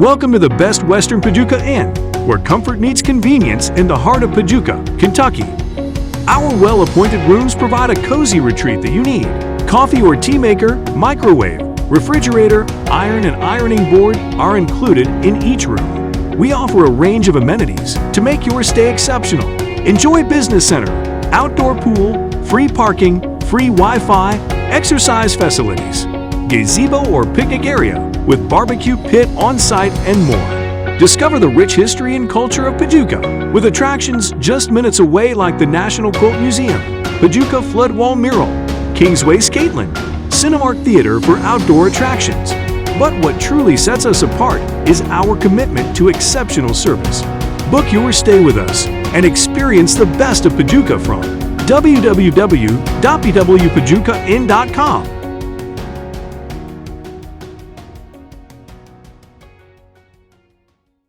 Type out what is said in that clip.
Welcome to the Best Western Paducah Inn, where comfort meets convenience in the heart of Paducah, Kentucky. Our well-appointed rooms provide a cozy retreat that you need. Coffee or tea maker, microwave, refrigerator, iron and ironing board are included in each room. We offer a range of amenities to make your stay exceptional. Enjoy business center, outdoor pool, free parking, free Wi-Fi, exercise facilities, gazebo or picnic area with barbecue pit on site and more. Discover the rich history and culture of Paducah with attractions just minutes away like the National Quilt Museum, Paducah Floodwall Mural, Kingsway Skateland, Cinemark Theatre for outdoor attractions. But what truly sets us apart is our commitment to exceptional service. Book your stay with us and experience the best of Paducah from www.pwpaducahinn.com.